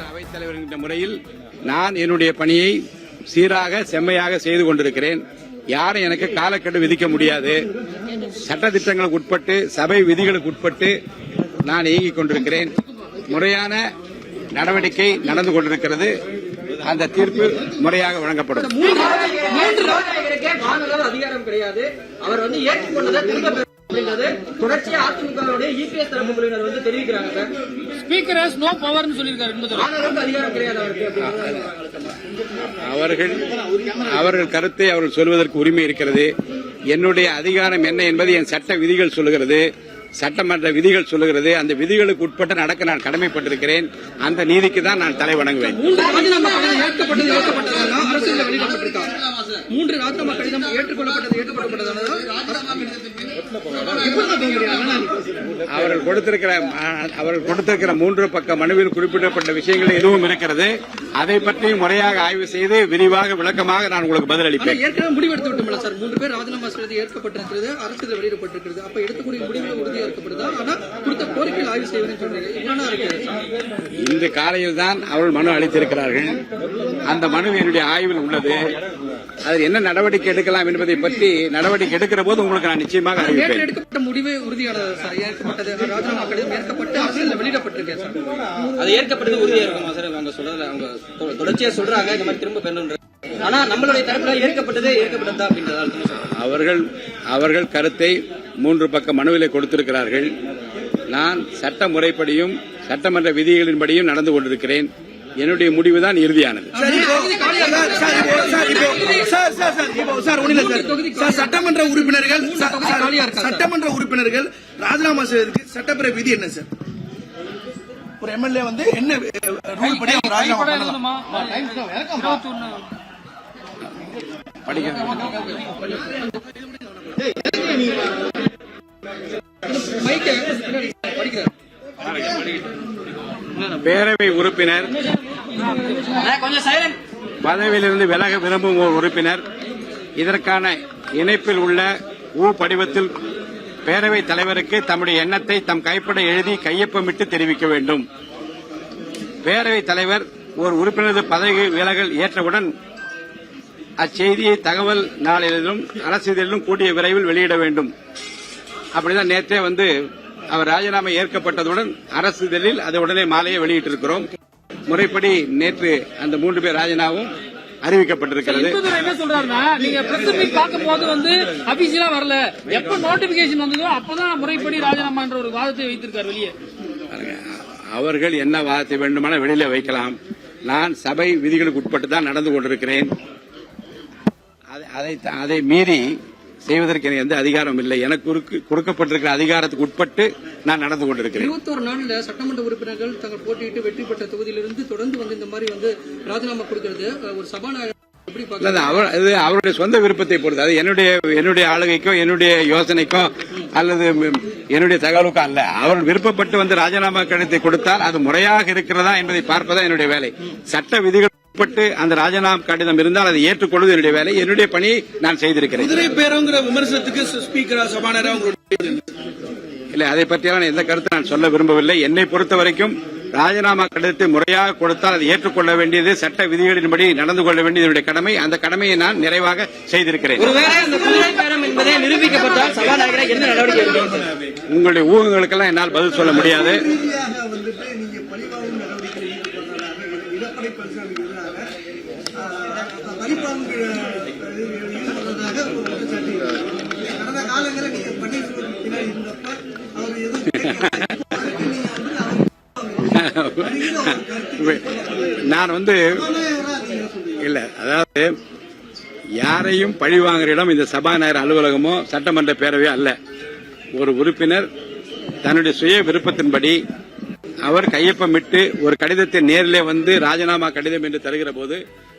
அவைத்தலைவர் என்ற முறையில் நான் என்னுடைய பணியை சீராக செம்மையாக செய்து கொண்டிருக்கிறேன். யாரும் எனக்கு காலக்கெடு விதிக்க முடியாது. சட்டதிட்டங்களுக்கு உட்பட்டு சபை விதிகளுக்கு உட்பட்டு நான் இயங்கிக் கொண்டிருக்கிறேன். முறையான நடவடிக்கை நடந்து கொண்டிருக்கிறது. அந்த தீர்ப்பு முறையாக வழங்கப்படும். அதிகாரம் கிடையாது. அவர் வந்து ஏற்றுக்கொண்டதை தொடர்ச்சியா அதிமுக இபிஎஸ் தரப்பு குழுவினர் வந்து தெரிவிக்கிறாங்க சார். ஸ்பீக்கர் ஹஸ் நோ பவர்னு சொல்லியிருக்காரு. அதிகாரம் கிடையாது அவர்கள் கருத்தை அவர்கள் சொல்வதற்கு உரிமை இருக்கிறது. என்னுடைய அதிகாரம் என்ன என்பது என் சட்ட விதிகள் சொல்லுகிறது, சட்டமன்ற விதிகள் சொல்லுகிறது. அந்த விதிகளுக்கு உட்பட்டு நடக்க நான் கடமைப்பட்டிருக்கிறேன். அந்த நீதிக்கு தான் நான் தலை வணங்குவேன். 3 ராஜினாமா கடிதம் ஏற்றுக்கொள்ளப்பட்டது. அவர்கள் கொடுத்திருக்கிற 3 பக்க மனுவில் குறிப்பிடப்பட்ட விஷயங்கள் எதுவும் இருக்கிறது. அதை பற்றி முறையாக ஆய்வு செய்து விரிவாக விளக்கமாக நான் உங்களுக்கு பதிலளிப்பேன். ஏற்கனவே முடிவெடுத்து விட்டோம்ல சார். 3 பேர் ராஜினாமா செய்வது ஏற்கப்பட்டிருக்கிறது, அரசியல் வெளியிடப்பட்டிருக்கிறது. அப்ப எடுக்கக்கூடிய முடிவு உறுதியா இருக்கப்படுதா? ஆனா கொடுத்த கோரிக்கையில் ஆய்வு செய்வதுன்னு சொல்றீங்க. இந்த காலையில் தான் அவர்கள் மனு அளித்திருக்கிறார்கள். அந்த மனு என்னுடைய ஆய்வில் உள்ளது. அதில் என்ன நடவடிக்கை எடுக்கலாம் என்பதை பற்றி நடவடிக்கை எடுக்கிற போது உங்களுக்கு நான் நிச்சயமாக அறிவிப்பேன். எடுக்கப்பட்ட முடிவு உறுதியானது சார். ஏற்கப்பட்டது ராஜினாமா கடிதம் ஏற்கப்பட்டு அரசியல் வெளியிடப்பட்டிருக்கேன் சார். அது ஏற்கப்பட்டது உறுதியா இருக்குமா சார்? அவங்க சொல்றது அவங்க தொடர்ச்சியா சொல்றாங்க இந்த மாதிரி திரும்ப பெறணும். ஆனா நம்மளுடைய தரப்புல ஏற்கப்பட்டதா அப்படின்றதா அவர்கள் கருத்தை 3 பக்க மனுவிலே கொடுத்திருக்கிறார்கள். நான் சட்ட முறைப்படியும் சட்டமன்ற விதிகளின்படியும் நடந்து கொண்டிருக்கிறேன். என்னுடைய முடிவுதான் இறுதியானது. சட்டமன்ற உறுப்பினர்கள் ராஜினாமா செய்வதற்கு சட்டப்பேரவை விதி என்ன சார்? ஒரு எம்எல்ஏ வந்து என்ன ரூல் படி ராஜினாமா பண்ணலாம்? பேரவை உறுப்பினர் பதவியிலிருந்து விலக விரும்பும் ஒரு உறுப்பினர் இதற்கான இணைப்பில் உள்ள படிவத்தில் பேரவைத் தலைவருக்கு தம்முடைய எண்ணத்தை தம் கைப்பட எழுதி கையொப்பமிட்டு தெரிவிக்க வேண்டும். பேரவைத் தலைவர் ஒரு உறுப்பினரது பதவி விலகல் ஏற்றவுடன் அச்செய்தியை தகவல் நாளிலும் அரசிதழிலும் கூடிய விரைவில் வெளியிட வேண்டும். அப்படிதான் நேற்றே வந்து அவர் ராஜினாமா ஏற்கப்பட்டதுடன் அரசிதழில் அதை உடனே மாலையே வெளியிட்டிருக்கிறோம். முறைப்படி நேற்று அந்த 3 பேர் ராஜினாவும் அறிவிக்கப்பட்டிருக்கிறது. என்ன சொல்றாருன்னா, நீங்க பிரஸ் மீட் பார்க்கும்போது வந்து அபிஷியலா வரல, எப்ப நோட்டிபிகேஷன் வந்ததோ அப்பதான் முறைப்படி ராஜினாமா என்ற ஒரு வாதத்தை வைத்திருக்காரு வெளியே. அவர்கள் என்ன வாதத்தை வேண்டுமானால் வெளியில வைக்கலாம். நான் சபை விதிகளுக்கு உட்பட்டு தான் நடந்து கொண்டிருக்கிறேன். அதை மீறி செய்வதற்கு எனக்கு எந்த அதிகாரம் இல்லை. எனக்கு கொடுக்கப்பட்டிருக்கிற அதிகாரத்துக்கு உட்பட்டு நான் நடந்து கொண்டிருக்கிறேன். 21 நாள்ல சட்டமன்ற உறுப்பினர்கள் தங்கள் போட்டியிட்டு வெற்றி பெற்ற தொகுதியிலிருந்து தொடர்ந்து வந்து இந்த மாதிரி வந்து ராஜினாமா கொடுக்கிறது ஒரு சபாநாயகர் அவருடைய சொந்த விருப்பத்தை பொறுத்து. அது என்னுடைய ஆளுகைக்கோ என்னுடைய யோசனைக்கோ அல்லது என்னுடைய தகவலுக்கோ அல்ல. அவர்கள் விருப்பப்பட்டு வந்து ராஜினாமா கடிதத்தை கொடுத்தால் அது முறையாக இருக்கிறதா என்பதை பார்ப்பதா என்னுடைய வேலை. சட்ட விதிகள் உட்பட்டு அந்த ராஜினாமா கடிதம் இருந்தால் அதை ஏற்றுக்கொள்வது என்னுடைய வேலை. என்னுடைய பணியை நான் செய்திருக்கிறேன். விமர்சனத்துக்கு ஸ்பீக்கரா சபாநாயகர் இல்லை, அதை பற்றியெல்லாம் எந்த கருத்து நான் சொல்ல விரும்பவில்லை. என்னை பொறுத்த வரைக்கும் ராஜினாமா கடிதத்தை முறையாக கொடுத்தால் அதை ஏற்றுக்கொள்ள வேண்டியது சட்ட விதிகளின்படி நடந்து கொள்ள வேண்டியது என்னுடைய கடமை. அந்த கடமையை நான் நிறைவாக செய்திருக்கிறேன். உங்களுடைய ஊகங்களுக்கெல்லாம் என்னால் பதில் சொல்ல முடியாது. நான் வந்து இல்ல, அதாவது யாரையும் பழிவாங்குற இடம் இந்த சபாநாயகர் அலுவலகமோ சட்டமன்ற பேரவையோ அல்ல. ஒரு உறுப்பினர் தன்னுடைய சுய விருப்பத்தின்படி அவர் கையொப்பமிட்டு ஒரு கடிதத்தை நேரிலே வந்து ராஜினாமா கடிதம் என்று தருகிற போது